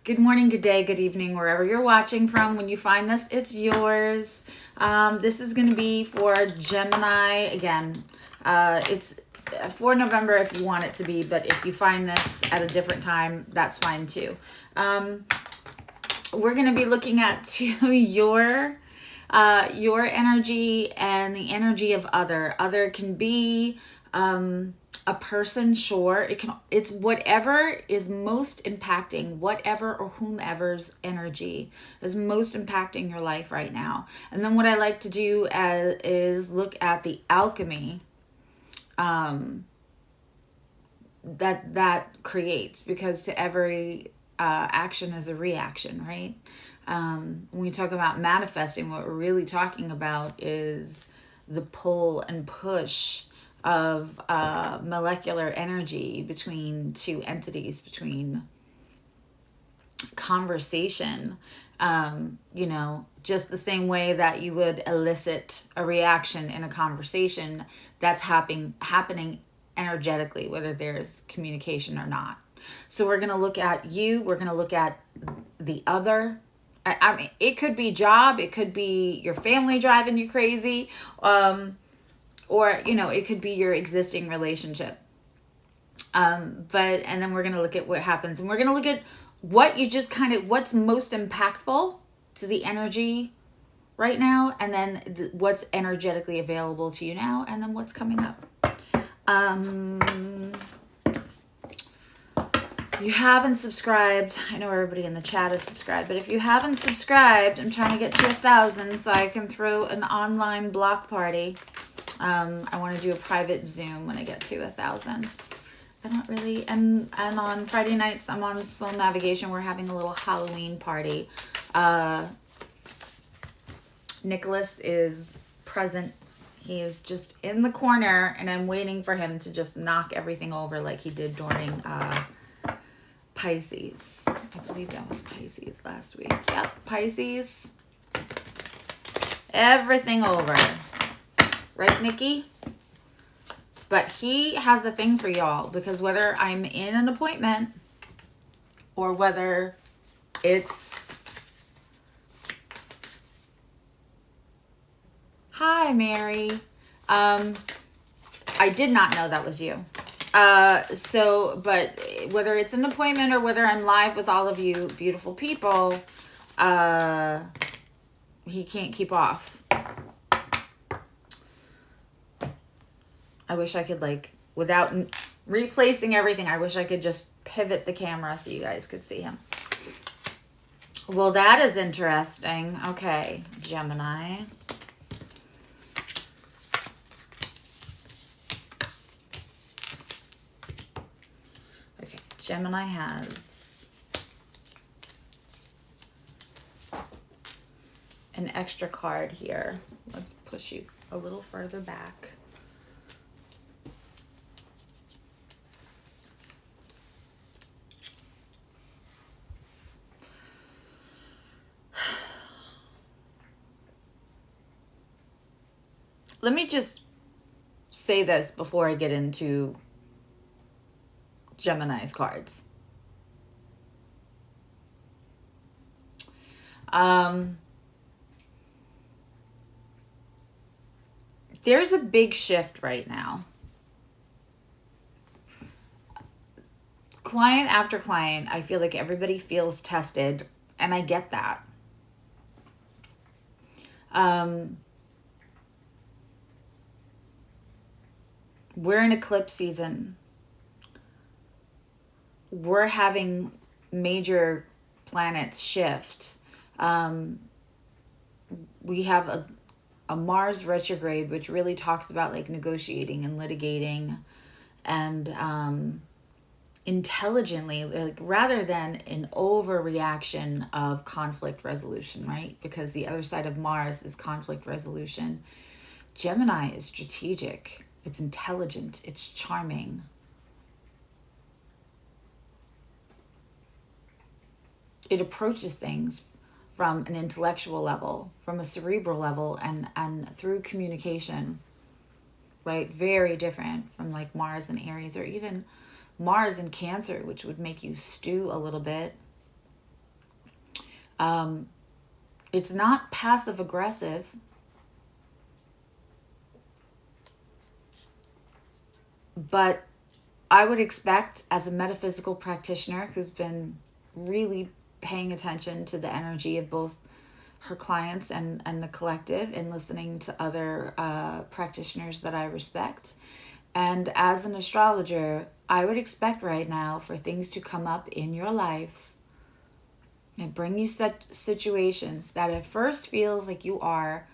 Good morning, good day, good evening, wherever you're watching from. When you find this, it's yours. This is going to be for Gemini. Again, it's for November if you want it to be, but if you find this at a different time, that's fine too. We're going to be looking at your energy and the energy of other. Other can be a person, sure. It's whatever is most impacting, whatever or whomever's energy is most impacting your life right now. And then what I like to do is look at the alchemy that creates, because to every action is a reaction, right? When we talk about manifesting, what we're really talking about is the pull and push of molecular energy between two entities, between conversation, just the same way that you would elicit a reaction in a conversation that's happening energetically, whether there's communication or not. So we're going to look at you, we're going to look at the other. I mean, it could be job, it could be your family driving you crazy, or, it could be your existing relationship. And then we're going to look at what happens, and we're going to look at what you just what's most impactful to the energy right now, and then what's energetically available to you now, and then what's coming up. You haven't subscribed. I know everybody in the chat is subscribed, but if you haven't subscribed, I'm trying to get to 1,000 so I can throw an online block party. I want to do a private Zoom when I get to 1,000. I don't really, and on Friday nights, I'm on Soul Navigation. We're having a little Halloween party. Nicholas is present. He is just in the corner, and I'm waiting for him to just knock everything over like he did during Pisces. I believe that was Pisces last week. Yep, Pisces. Everything over. Right, Nikki? But he has a thing for y'all, because whether I'm in an appointment or whether it's... Hi, Mary. I did not know that was you. But whether it's an appointment or whether I'm live with all of you beautiful people, he can't keep off. I wish I could, without replacing everything, I wish I could just pivot the camera so you guys could see him. Well, that is interesting. Okay, Gemini. Okay, Gemini has an extra card here. Let's push you a little further back. Let me just say this before I get into Gemini's cards. There's a big shift right now. Client after client, I feel like everybody feels tested, and I get that. We're in eclipse season. We're having major planets shift. We have a Mars retrograde, which really talks about negotiating and litigating and intelligently, rather than an overreaction of conflict resolution, right? Because the other side of Mars is conflict resolution. Gemini is strategic. It's intelligent. It's charming. It approaches things from an intellectual level, from a cerebral level, and through communication, right? Very different from Mars and Aries, or even Mars and Cancer, which would make you stew a little bit. It's not passive aggressive. But I would expect, as a metaphysical practitioner who's been really paying attention to the energy of both her clients and the collective, and listening to other practitioners that I respect, and as an astrologer, I would expect right now for things to come up in your life and bring you such situations that at first feels like you are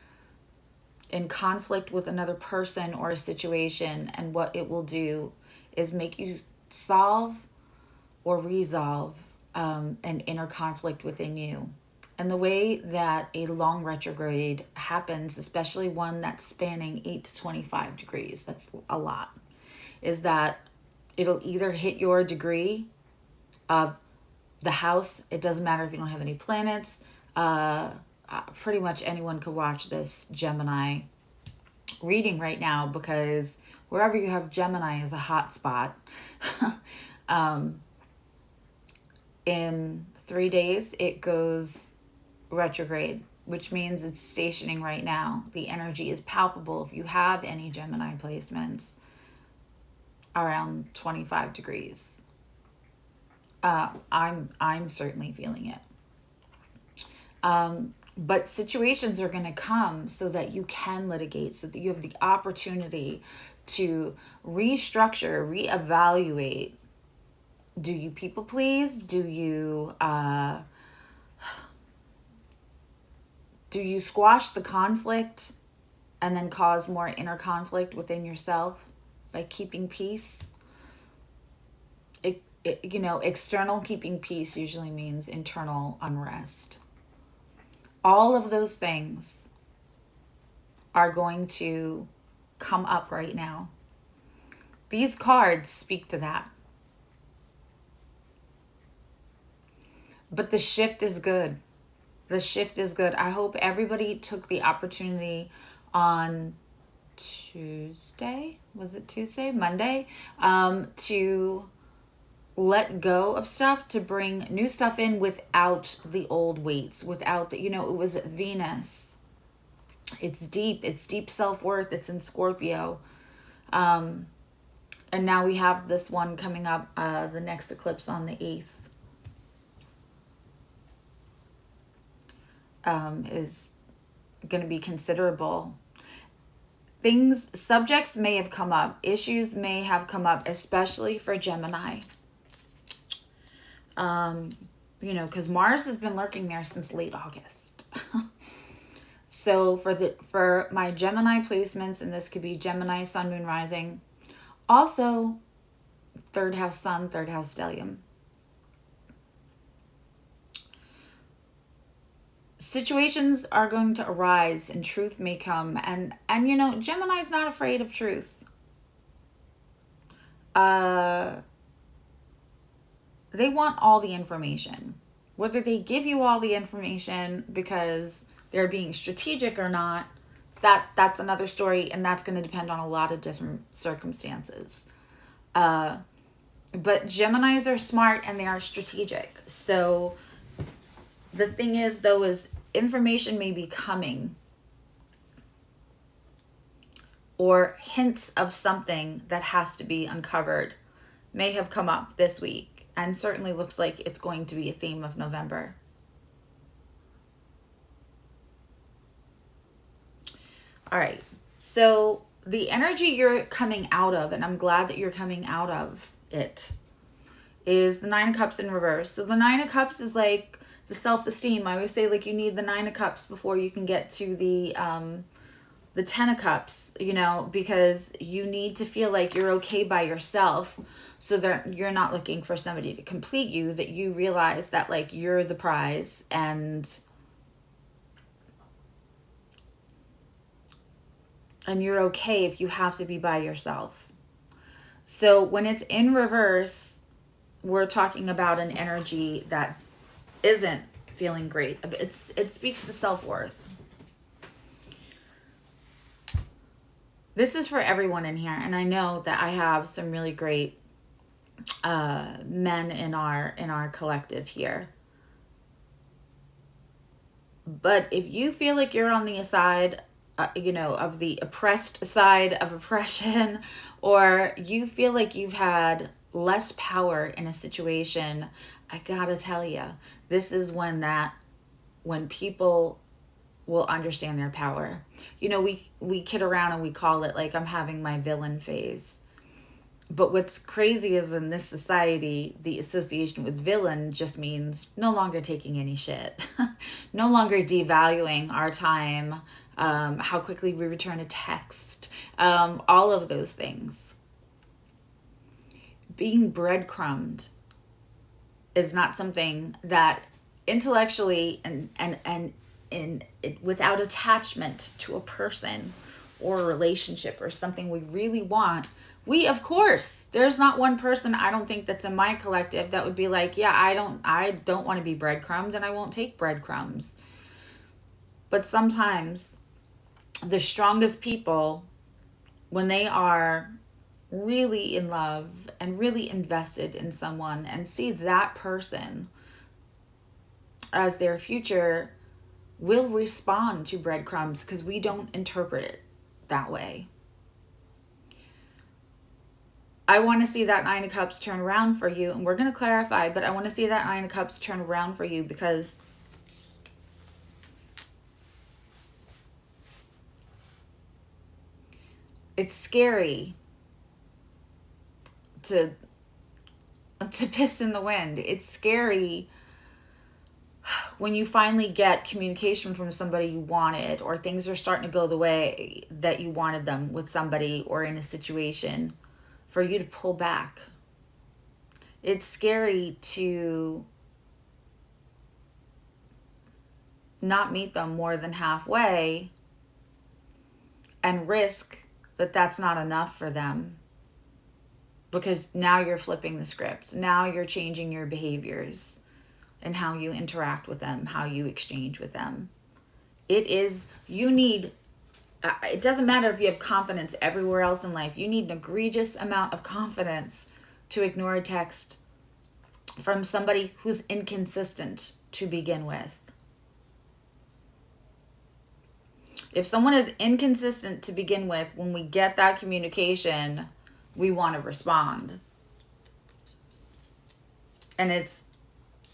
in conflict with another person or a situation, and what it will do is make you solve or resolve an inner conflict within you. And the way that a long retrograde happens, especially one that's spanning 8 to 25 degrees, that's a lot, is that it'll either hit your degree of the house. It doesn't matter if you don't have any planets. Pretty much anyone could watch this Gemini reading right now, because wherever you have Gemini is a hot spot. In 3 days, it goes retrograde, which means it's stationing right now. The energy is palpable if you have any Gemini placements around 25 degrees. I'm certainly feeling it. But situations are going to come so that you can litigate, so that you have the opportunity to restructure, reevaluate. Do you people please? Do you squash the conflict and then cause more inner conflict within yourself by keeping peace? External keeping peace usually means internal unrest. All of those things are going to come up right now. These cards speak to that. But the shift is good. The shift is good. I hope everybody took the opportunity on Tuesday. Was it Tuesday? Monday? To let go of stuff, to bring new stuff in without the old weights, without the, it was Venus. It's deep self-worth. It's in Scorpio. And now we have this one coming up, the next eclipse on the 8th. Is going to be considerable. Subjects may have come up, issues may have come up, especially for Gemini. Because Mars has been lurking there since late August. So for my Gemini placements, and this could be Gemini, Sun, Moon, Rising, also 3rd house Sun, 3rd house stellium. Situations are going to arise and truth may come. And Gemini's not afraid of truth. They want all the information. Whether they give you all the information because they're being strategic or not, that's another story, and that's going to depend on a lot of different circumstances. But Geminis are smart and they are strategic. So the thing is, though, is information may be coming, or hints of something that has to be uncovered may have come up this week, and certainly looks like it's going to be a theme of November. All right, so the energy you're coming out of, and I'm glad that you're coming out of it, is the 9 of Cups in reverse. So the 9 of Cups is like the self-esteem. I always say, like, you need the 9 of Cups before you can get to the 10 of Cups, because you need to feel like you're okay by yourself, so that you're not looking for somebody to complete you, that you realize that, like, you're the prize, and you're okay if you have to be by yourself. So when it's in reverse, we're talking about an energy that isn't feeling great. It speaks to self-worth. This is for everyone in here, and I know that I have some really great men in our collective here. But if you feel like you're on the side, of the oppressed side of oppression, or you feel like you've had less power in a situation, I gotta tell you, this is when people will understand their power. We kid around and we call it like, I'm having my villain phase. But what's crazy is, in this society, the association with villain just means no longer taking any shit, no longer devaluing our time, how quickly we return a text, all of those things. Being breadcrumbed is not something that intellectually and without attachment to a person or a relationship or something we really want. Of course, there's not one person, I don't think, that's in my collective that would be like, yeah, I don't want to be breadcrumbed, and I won't take breadcrumbs. But sometimes the strongest people, when they are really in love and really invested in someone and see that person as their future, will respond to breadcrumbs, because we don't interpret it that way. I want to see that Nine of Cups turn around for you, and we're going to clarify, but I want to see that Nine of Cups turn around for you, because it's scary to piss in the wind. It's scary when you finally get communication from somebody you wanted, or things are starting to go the way that you wanted them with somebody or in a situation, for you to pull back. It's scary to not meet them more than halfway and risk that that's not enough for them, because now you're flipping the script. Now you're changing your behaviors and how you interact with them, how you exchange with them. It doesn't matter if you have confidence everywhere else in life. You need an egregious amount of confidence to ignore a text from somebody who's inconsistent to begin with. If someone is inconsistent to begin with, when we get that communication, we want to respond. And it's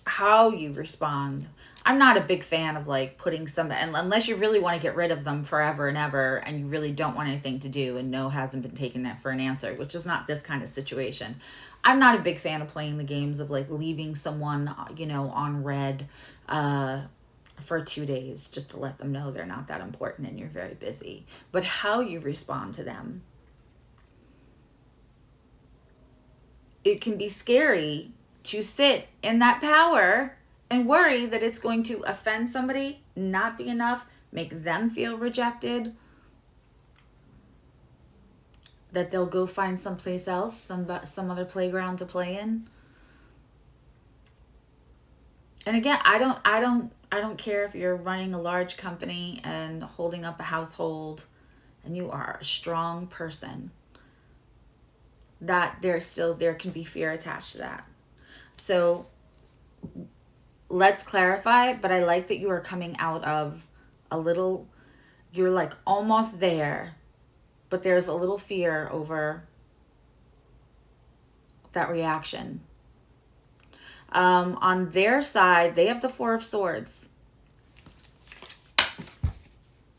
how you respond. I'm not a big fan of like putting somebody, unless you really want to get rid of them forever and ever, and you really don't want anything to do, and no hasn't been taken that for an answer, which is not this kind of situation. I'm not a big fan of playing the games of like leaving someone, on red for 2 days just to let them know they're not that important and you're very busy. But how you respond to them, it can be scary to sit in that power and worry that it's going to offend somebody, not be enough, make them feel rejected, that they'll go find someplace else, some other playground to play in. And again, I don't care if you're running a large company and holding up a household and you are a strong person, that there can be fear attached to that. So let's clarify, but I like that you are coming out of you're like almost there, but there's a little fear over that reaction. On their side, they have the Four of Swords.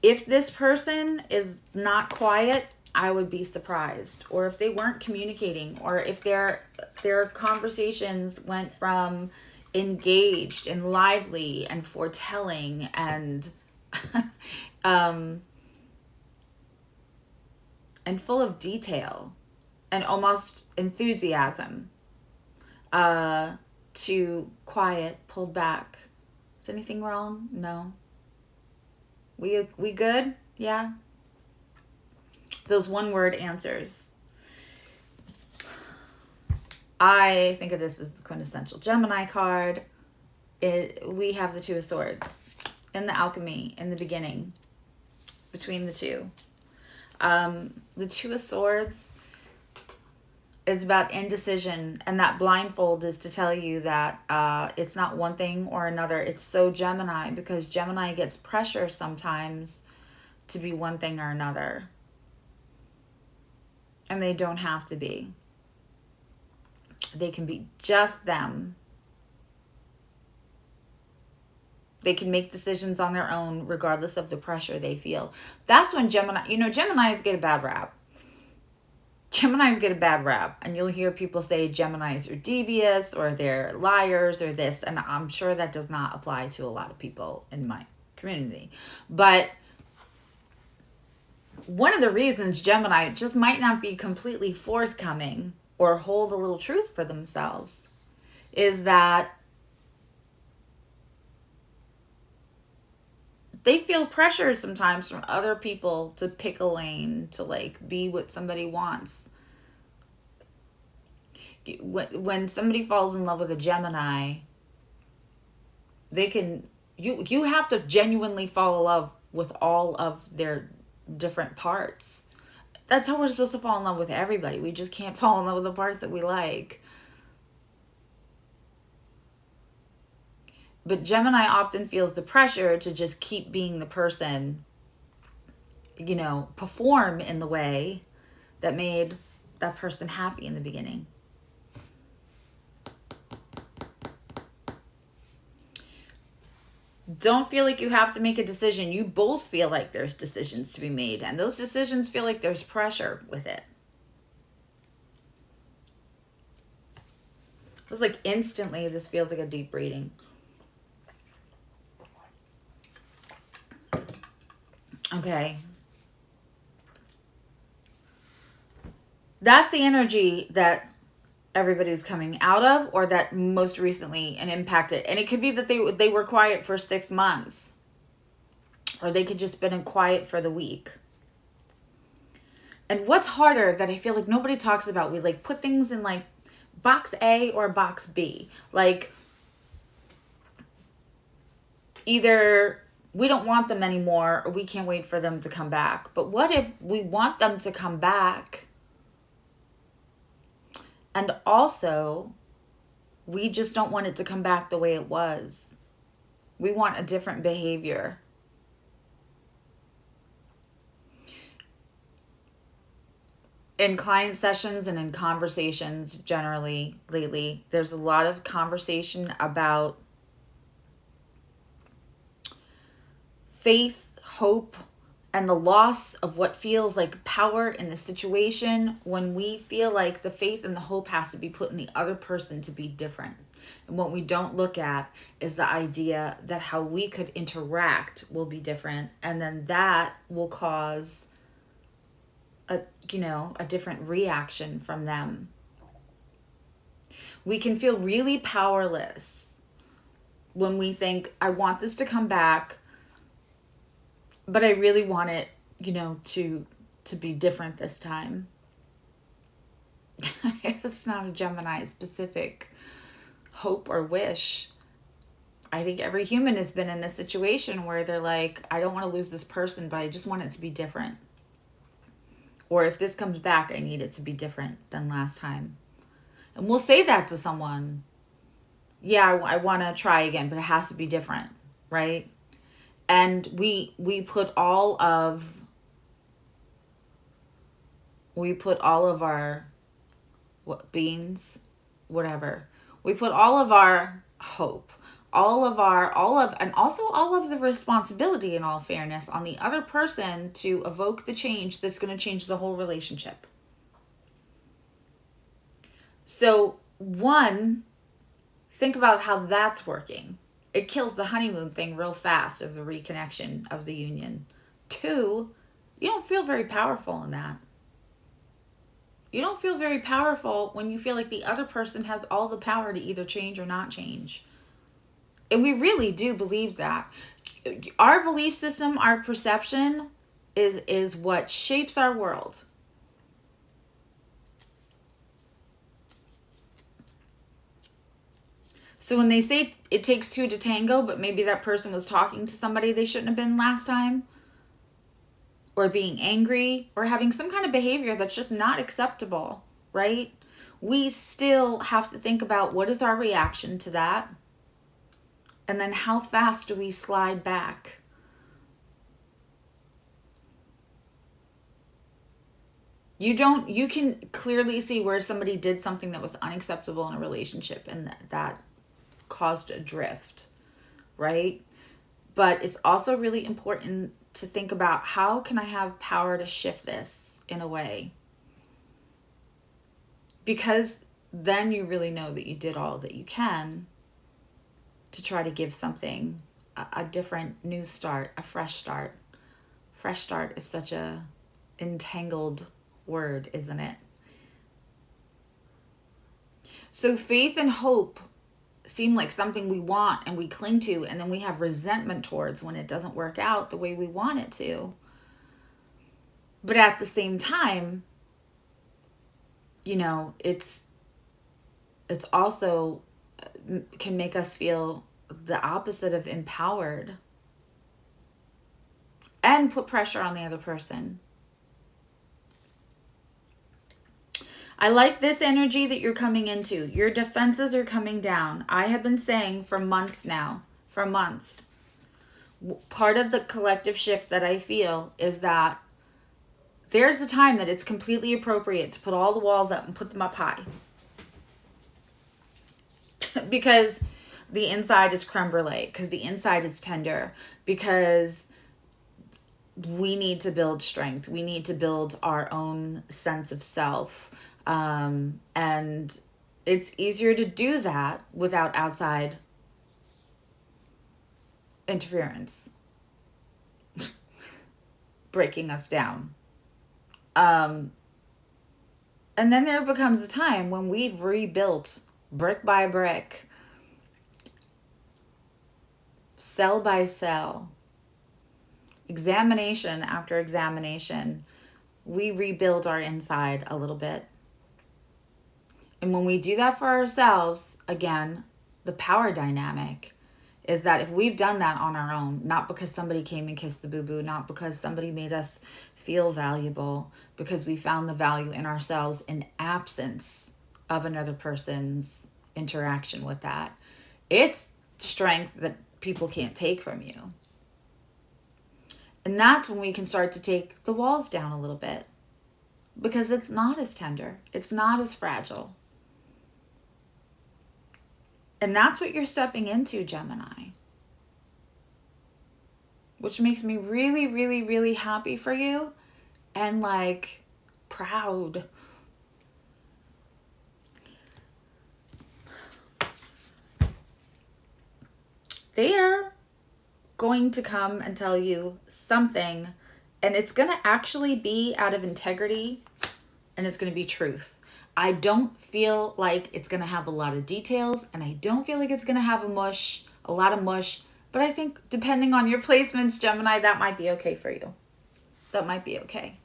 If this person is not quiet, I would be surprised. Or if they weren't communicating, or if their conversations went from engaged and lively and foretelling and and full of detail and almost enthusiasm, to quiet, pulled back. Is anything wrong? No. We good? Yeah. Those one-word answers. I think of this as the quintessential Gemini card. We have the Two of Swords in the alchemy in the beginning between the two. The Two of Swords is about indecision, and that blindfold is to tell you that it's not one thing or another. It's so Gemini, because Gemini gets pressure sometimes to be one thing or another, and they don't have to be. They can be just them. They can make decisions on their own regardless of the pressure they feel. That's when Gemini, Geminis get a bad rap. Geminis get a bad rap, and you'll hear people say Geminis are devious or they're liars or this, and I'm sure that does not apply to a lot of people in my community. But one of the reasons Gemini just might not be completely forthcoming or hold a little truth for themselves is that they feel pressure sometimes from other people to pick a lane, to like be what somebody wants. When somebody falls in love with a Gemini, you have to genuinely fall in love with all of their different parts. That's how we're supposed to fall in love with everybody. We just can't fall in love with the parts that we like. But Gemini often feels the pressure to just keep being the person, perform in the way that made that person happy in the beginning. Don't feel like you have to make a decision. You both feel like there's decisions to be made, and those decisions feel like there's pressure with it. It was like instantly, this feels like a deep reading. Okay. That's the energy that everybody's coming out of, or that most recently and impacted. And it could be that they were quiet for 6 months, or they could just been quiet for the week. And what's harder that I feel like nobody talks about, we like put things in like box A or box B. Like either we don't want them anymore, or we can't wait for them to come back. But what if we want them to come back, and also we just don't want it to come back the way it was? We want a different behavior. In client sessions and in conversations generally lately, there's a lot of conversation about faith, hope, and the loss of what feels like power in the situation when we feel like the faith and the hope has to be put in the other person to be different. And what we don't look at is the idea that how we could interact will be different, and then that will cause a different reaction from them. We can feel really powerless when we think, I want this to come back, but I really want it, to be different this time. It's not a Gemini specific hope or wish. I think every human has been in a situation where they're like, I don't want to lose this person, but I just want it to be different. Or if this comes back, I need it to be different than last time. And we'll say that to someone. Yeah, I want to try again, but it has to be different, right? And we put all of our beings, whatever. We put all of our hope, and also all of the responsibility, in all fairness, on the other person to evoke the change that's going to change the whole relationship. So, one, think about how that's working. It kills the honeymoon thing real fast of the reconnection of the union. 2, you don't feel very powerful in that. You don't feel very powerful when you feel like the other person has all the power to either change or not change. And we really do believe that. Our belief system, our perception is what shapes our world. So when they say it takes 2 to tango, but maybe that person was talking to somebody they shouldn't have been last time, or being angry, or having some kind of behavior that's just not acceptable, right? we still have to think about what is our reaction to that, and then how fast do we slide back. You can clearly see where somebody did something that was unacceptable in a relationship and that caused a drift, right? But it's also really important to think about, how can I have power to shift this in a way? Because then you really know that you did all that you can to try to give something a different new start, a fresh start. Fresh start is such a entangled word, isn't it? So faith and hope seem like something we want and we cling to, and then we have resentment towards when it doesn't work out the way we want it to. But at the same time, you know, it's also can make us feel the opposite of empowered and put pressure on the other person. I like this energy that you're coming into. Your defenses are coming down. I have been saying for months now, part of the collective shift that I feel is that there's a time that it's completely appropriate to put all the walls up and put them up high. Because the inside is creme brulee, because the inside is tender, because we need to build strength. We need to build our own sense of self. And it's easier to do that without outside interference breaking us down. And then there becomes a time when we've rebuilt brick by brick, cell by cell, examination after examination, we rebuild our inside a little bit. And when we do that for ourselves, again, the power dynamic is that if we've done that on our own, not because somebody came and kissed the boo-boo, not because somebody made us feel valuable, because we found the value in ourselves in absence of another person's interaction with that, it's strength that people can't take from you. And that's when we can start to take the walls down a little bit, because it's not as tender, it's not as fragile. And that's what you're stepping into, Gemini. Which makes me really, really, really happy for you and like proud. They're going to come and tell you something, and it's going to actually be out of integrity, and it's going to be truth. I don't feel like it's going to have a lot of details, and I don't feel like it's going to have a lot of mush, but I think depending on your placements, Gemini, that might be okay for you. That might be okay.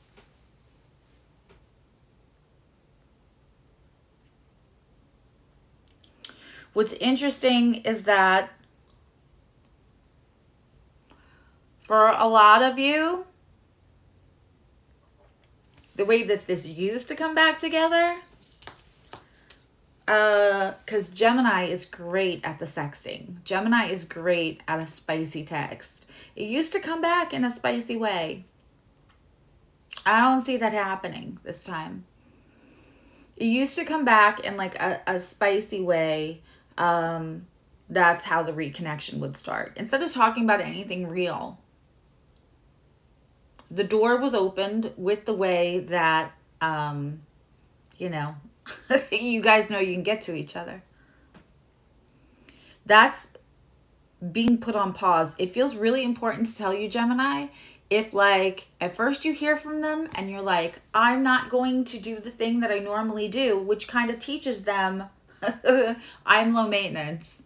What's interesting is that for a lot of you, the way that this used to come back together, because Gemini is great at the sexting. Gemini is great at a spicy text. It used to come back in a spicy way. I don't see that happening this time. It used to come back in like a spicy way. That's how the reconnection would start. Instead of talking about anything real, the door was opened with the way that, you guys know you can get to each other. That's being put on pause. It feels really important to tell you, Gemini, if like at first you hear from them and you're like, I'm not going to do the thing that I normally do, which kind of teaches them I'm low maintenance,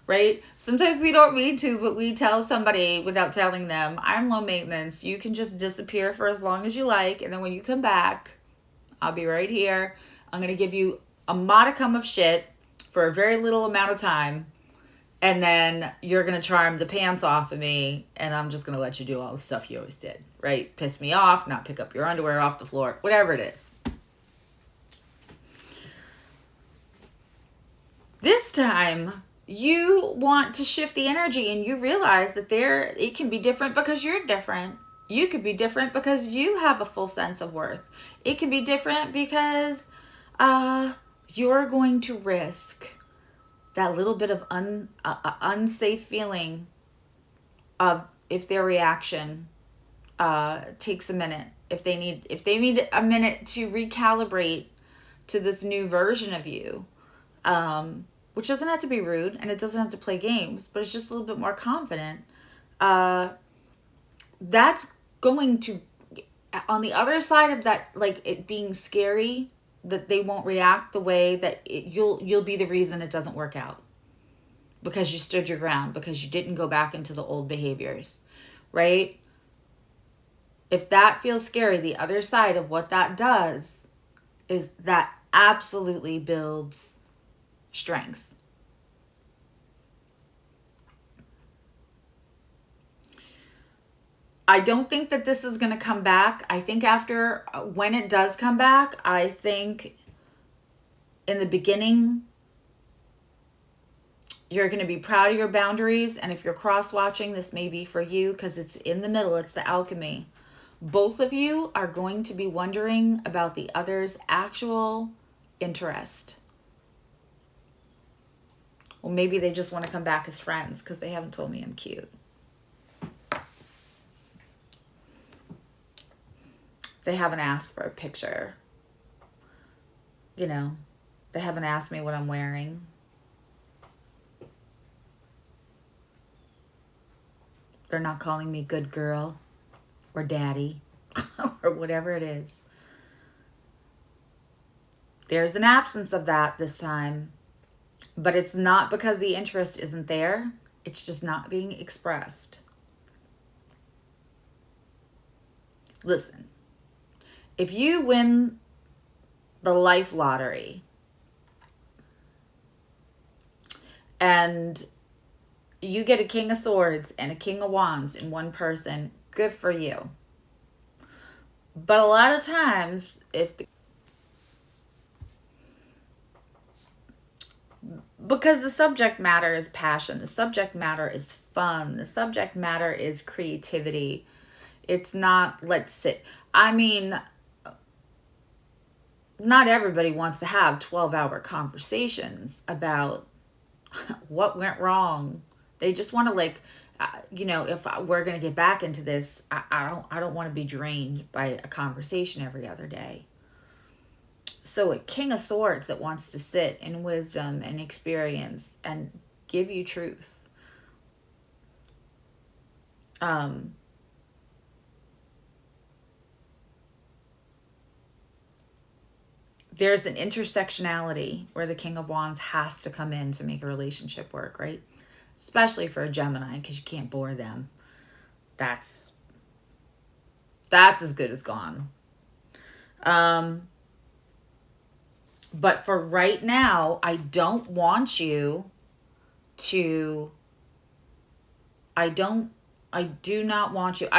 right? Sometimes we don't mean to, but we tell somebody without telling them, I'm low maintenance. You can just disappear for as long as you like. And then when you come back, I'll be right here. I'm going to give you a modicum of shit for a very little amount of time. And then you're going to charm the pants off of me. And I'm just going to let you do all the stuff you always did, right? Piss me off, not pick up your underwear off the floor, whatever it is. This time, you want to shift the energy and you realize that it can be different because you're different. You could be different because you have a full sense of worth. It can be different because you're going to risk that little bit of unsafe feeling of if their reaction takes a minute. If they need a minute to recalibrate to this new version of you, which doesn't have to be rude and it doesn't have to play games, but it's just a little bit more confident. That's going to, on the other side of that, like it being scary that they won't react the way that you'll be the reason it doesn't work out because you stood your ground, because you didn't go back into the old behaviors, right? If that feels scary, the other side of what that does is that absolutely builds strength. I don't think that this is going to come back. I think when it does come back, I think in the beginning, you're going to be proud of your boundaries. And if you're cross-watching, this may be for you because it's in the middle. It's the alchemy. Both of you are going to be wondering about the other's actual interest. Well, maybe they just want to come back as friends because they haven't told me I'm cute. They haven't asked for a picture. You know, they haven't asked me what I'm wearing. They're not calling me good girl or daddy or whatever it is. There's an absence of that this time, but it's not because the interest isn't there. It's just not being expressed. Listen. If you win the life lottery and you get a King of Swords and a King of Wands in one person, good for you. But a lot of times, because the subject matter is passion, the subject matter is fun, the subject matter is creativity. It's not, let's sit. I mean, not everybody wants to have 12-hour conversations about what went wrong. They just want to if we're going to get back into this, I don't want to be drained by a conversation every other day. So a King of Swords that wants to sit in wisdom and experience and give you truth. There's an intersectionality where the King of Wands has to come in to make a relationship work, right? Especially for a Gemini, because you can't bore them. That's as good as gone. But for right now, I do not want you. I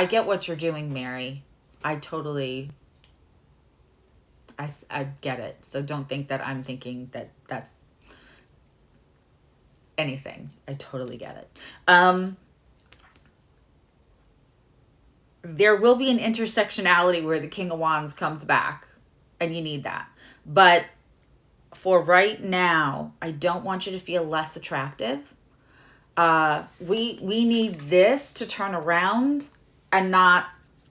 get what you're doing, Mary. I get it. So don't think that I'm thinking that that's anything. I totally get it. There will be an intersectionality where the King of Wands comes back, and you need that. But for right now, I don't want you to feel less attractive. We need this to turn around and not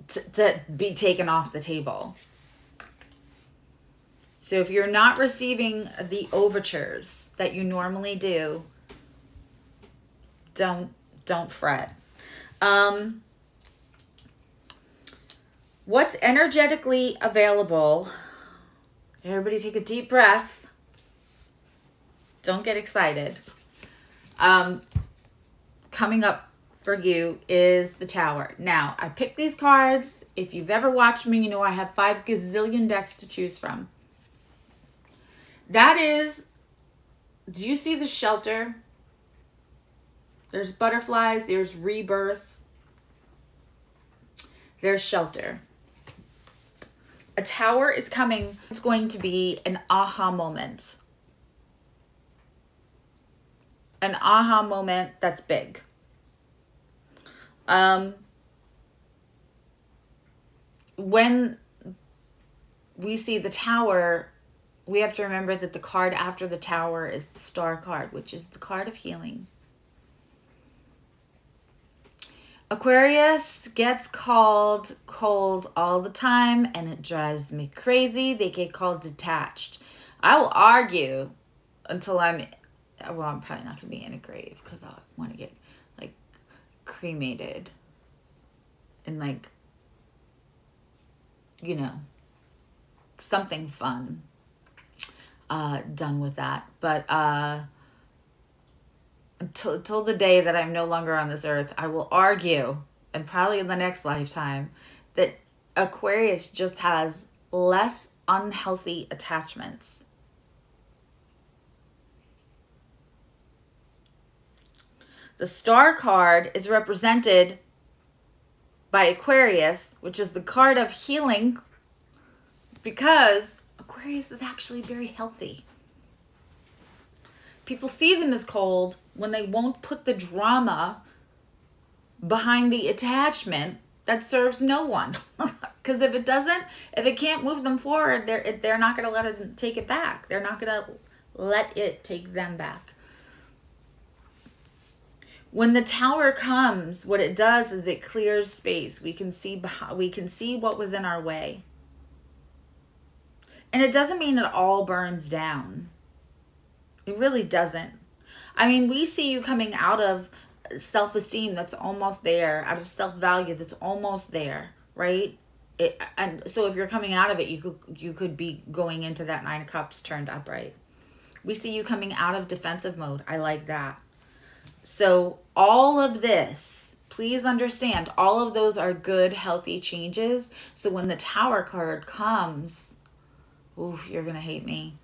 to be taken off the table. So if you're not receiving the overtures that you normally do, don't fret. What's energetically available? Everybody take a deep breath. Don't get excited. Coming up for you is the Tower. Now, I picked these cards. If you've ever watched me, you know I have 5 gazillion decks to choose from. That is, do you see the shelter? There's butterflies, there's rebirth, there's shelter. A Tower is coming. It's going to be an aha moment. an aha moment that's big. When we see the Tower, we have to remember that the card after the Tower is the Star card, which is the card of healing. Aquarius gets called cold all the time, and it drives me crazy. They get called detached. I will argue until I'm probably not going to be in a grave because I want to get, like, cremated and, like, you know, something fun done with that. But until the day that I'm no longer on this earth, I will argue, and probably in the next lifetime, that Aquarius just has less unhealthy attachments. The Star card is represented by Aquarius, which is the card of healing, because Aquarius is actually very healthy. People see them as cold when they won't put the drama behind the attachment that serves no one. Because if it can't move them forward, they're not going to let it take it back. They're not going to let it take them back. When the Tower comes, what it does is it clears space. We can see what was in our way. And it doesn't mean it all burns down. It really doesn't. I mean, we see you coming out of self-esteem that's almost there, out of self-value that's almost there, right? And so if you're coming out of it, you could be going into that 9 of Cups turned upright. We see you coming out of defensive mode. I like that. So all of this, please understand, all of those are good, healthy changes. So when the Tower card comes, oof, you're going to hate me.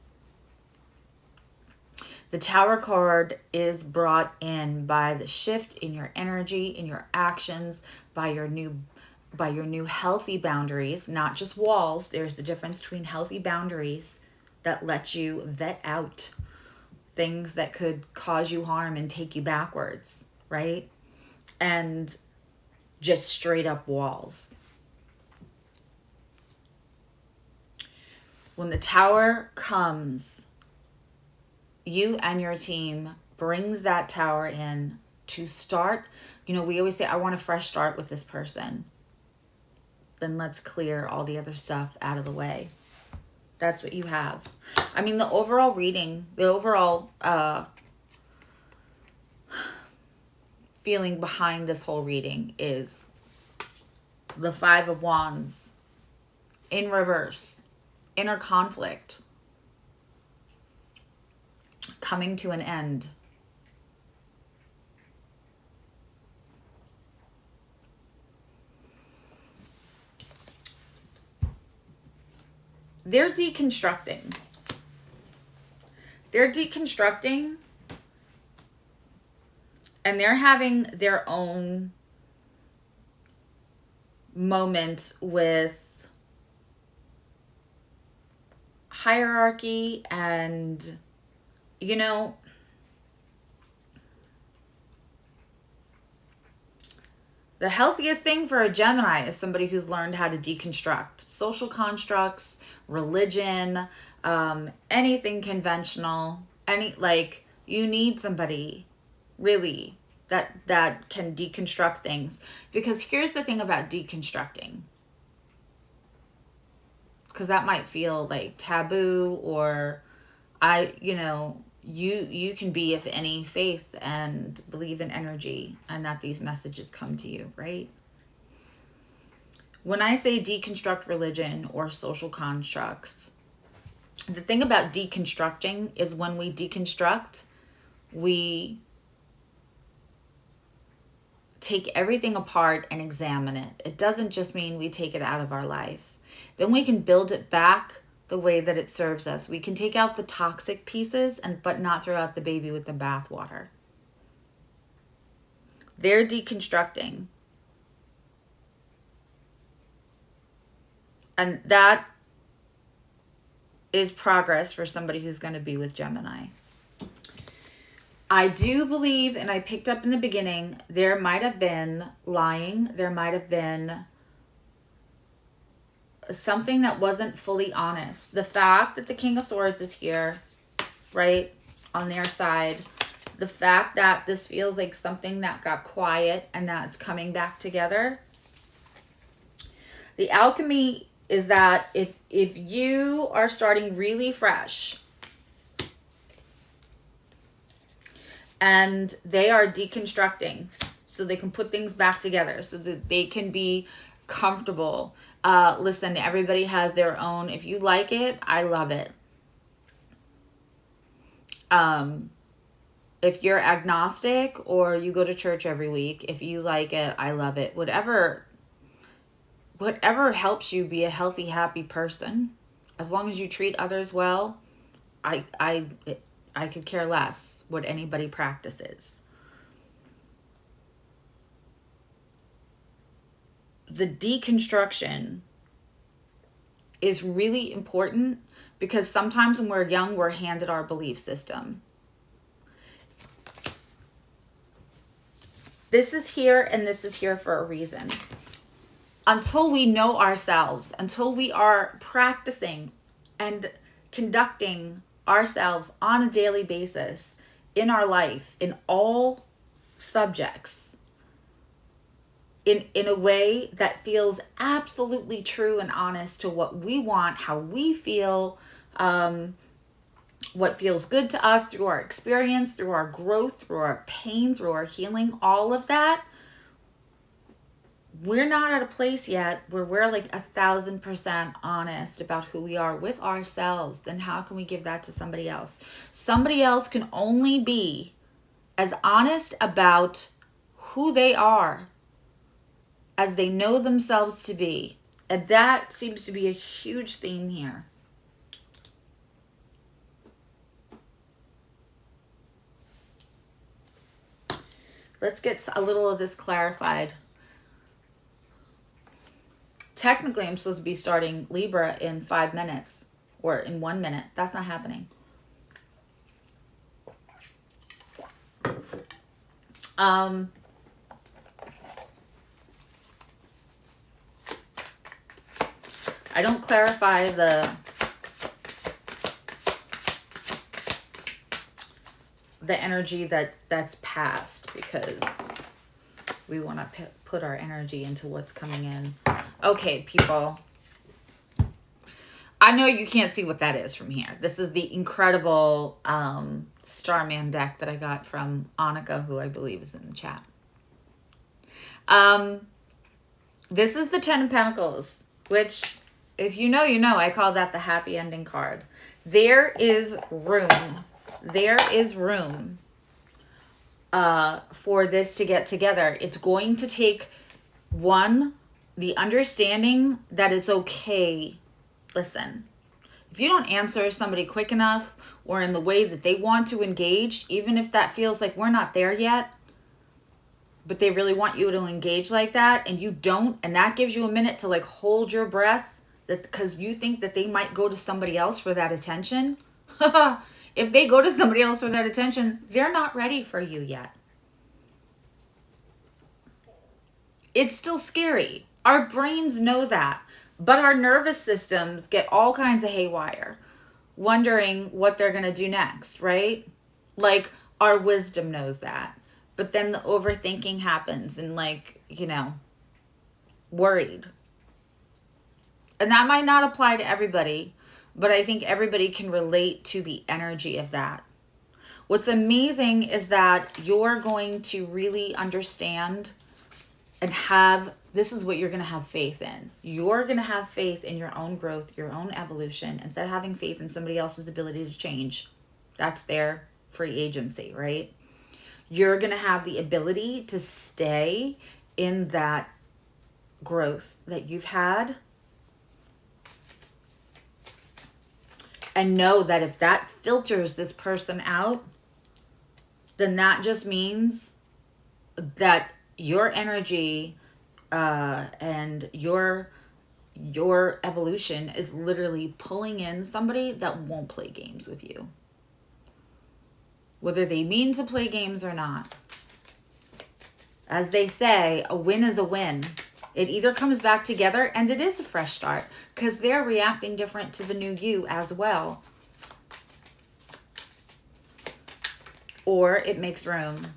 The Tower card is brought in by the shift in your energy, in your actions, by your new healthy boundaries, not just walls. There's the difference between healthy boundaries that let you vet out things that could cause you harm and take you backwards, right? And just straight up walls. When the Tower comes, you and your team brings that Tower in to start. You know, we always say, I want a fresh start with this person. Then let's clear all the other stuff out of the way. That's what you have. I mean, the overall reading, the overall feeling behind this whole reading is the 5 of Wands in reverse, inner conflict, coming to an end. They're deconstructing. They're deconstructing, and they're having their own moment with hierarchy and, you know, the healthiest thing for a Gemini is somebody who's learned how to deconstruct social constructs, religion, anything conventional, you need somebody really that can deconstruct things. Because here's the thing about deconstructing, because that might feel like taboo, or you can be of any faith and believe in energy and that these messages come to you, right? When I say deconstruct religion or social constructs, the thing about deconstructing is when we deconstruct, we take everything apart and examine it. It doesn't just mean we take it out of our life. Then we can build it back the way that it serves us. We can take out the toxic pieces but not throw out the baby with the bathwater. They're deconstructing. And that is progress for somebody who's going to be with Gemini. I do believe, and I picked up in the beginning, there might have been lying. There might have been something that wasn't fully honest. The fact that the King of Swords is here, right, on their side, the fact that this feels like something that got quiet and that it's coming back together. The alchemy is that if you are starting really fresh and they are deconstructing so they can put things back together so that they can be comfortable. Listen, everybody has their own. If you like it, I love it. If you're agnostic or you go to church every week, if you like it, I love it. Whatever helps you be a healthy, happy person, as long as you treat others well, I could care less what anybody practices. The deconstruction is really important because sometimes when we're young, we're handed our belief system. This is here and this is here for a reason. Until we know ourselves, until we are practicing and conducting ourselves on a daily basis in our life, in all subjects, in a way that feels absolutely true and honest to what we want, how we feel, what feels good to us through our experience, through our growth, through our pain, through our healing, all of that. We're not at a place yet where we're like 1,000% honest about who we are with ourselves. Then how can we give that to somebody else? Somebody else can only be as honest about who they are as they know themselves to be. And that seems to be a huge theme here. Let's get a little of this clarified. Technically, I'm supposed to be starting Libra in 5 minutes or in 1 minute. That's not happening. I don't clarify the energy that's past because we want to put our energy into what's coming in. Okay, people. I know you can't see what that is from here. This is the incredible Starman deck that I got from Annika, who I believe is in the chat. This is the 10 of Pentacles, which, if you know, you know. I call that the happy ending card. There is room. There is room for this to get together. It's going to take, one, the understanding that it's okay. Listen, if you don't answer somebody quick enough or in the way that they want to engage, even if that feels like we're not there yet, but they really want you to engage like that and you don't, and that gives you a minute to like hold your breath because you think that they might go to somebody else for that attention. If they go to somebody else for that attention, they're not ready for you yet. It's still scary. Our brains know that, but our nervous systems get all kinds of haywire, wondering what they're going to do next, right? Like our wisdom knows that, but then the overthinking happens and like, you know, worried. And that might not apply to everybody, but I think everybody can relate to the energy of that. What's amazing is that you're going to really understand and have, this is what you're going to have faith in. You're going to have faith in your own growth, your own evolution, instead of having faith in somebody else's ability to change. That's their free agency, right? You're going to have the ability to stay in that growth that you've had and know that if that filters this person out, then that just means that your energy and your evolution is literally pulling in somebody that won't play games with you. whether they mean to play games or not. As they say, a win is a win. It either comes back together and it is a fresh start because they're reacting different to the new you as well. Or it makes room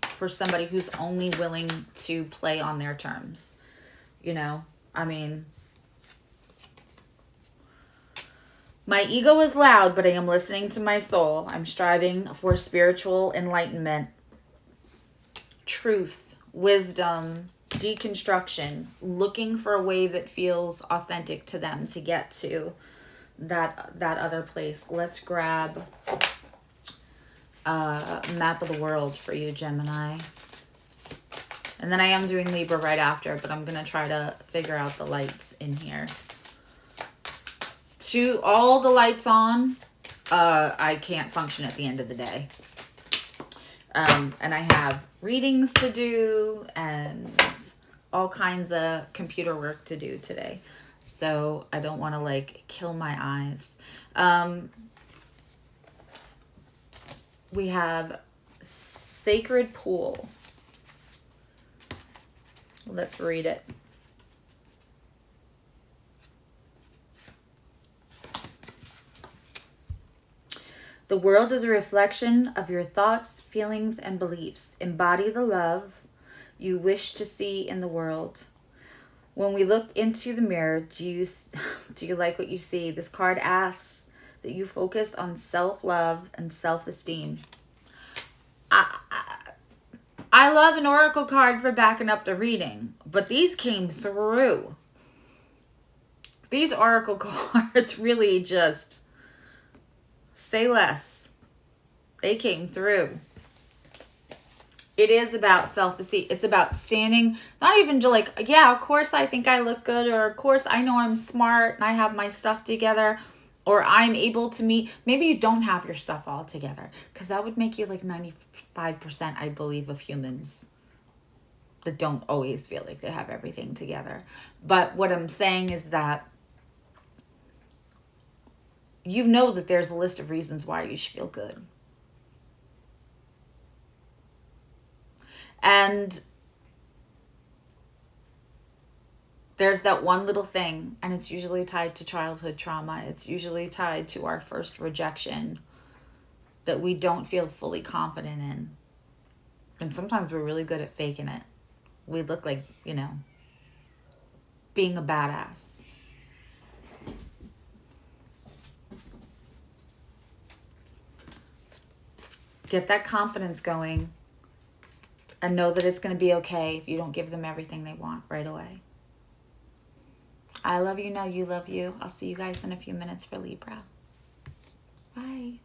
for somebody who's only willing to play on their terms. You know, I mean, my ego is loud, but I am listening to my soul. I'm striving for spiritual enlightenment, truth, wisdom, deconstruction, looking for a way that feels authentic to them to get to that other place. Let's grab a map of the world for you, Gemini. And then I am doing Libra right after, but I'm going to try to figure out the lights in here. All the lights on, I can't function at the end of the day. And I have readings to do and all kinds of computer work to do today. So I don't want to like kill my eyes. We have Sacred Pool. Let's read it. The world is a reflection of your thoughts, feelings, and beliefs. Embody the love you wish to see in the world. When we look into the mirror, do you like what you see? This card asks that you focus on self-love and self-esteem. I love an oracle card for backing up the reading, but these came through. These oracle cards really just say less. They came through. It is about self-esteem. It's about standing, not even to like, yeah, of course I think I look good, or of course I know I'm smart and I have my stuff together, or I'm able to meet. Maybe you don't have your stuff all together, because that would make you like 95%, I believe, of humans that don't always feel like they have everything together. But what I'm saying is that you know that there's a list of reasons why you should feel good. And there's that one little thing, and it's usually tied to childhood trauma. It's usually tied to our first rejection that we don't feel fully confident in. And sometimes we're really good at faking it. We look like, you know, being a badass. Get that confidence going and know that it's going to be okay if you don't give them everything they want right away. I love you, know you love you. I'll see you guys in a few minutes for Libra. Bye.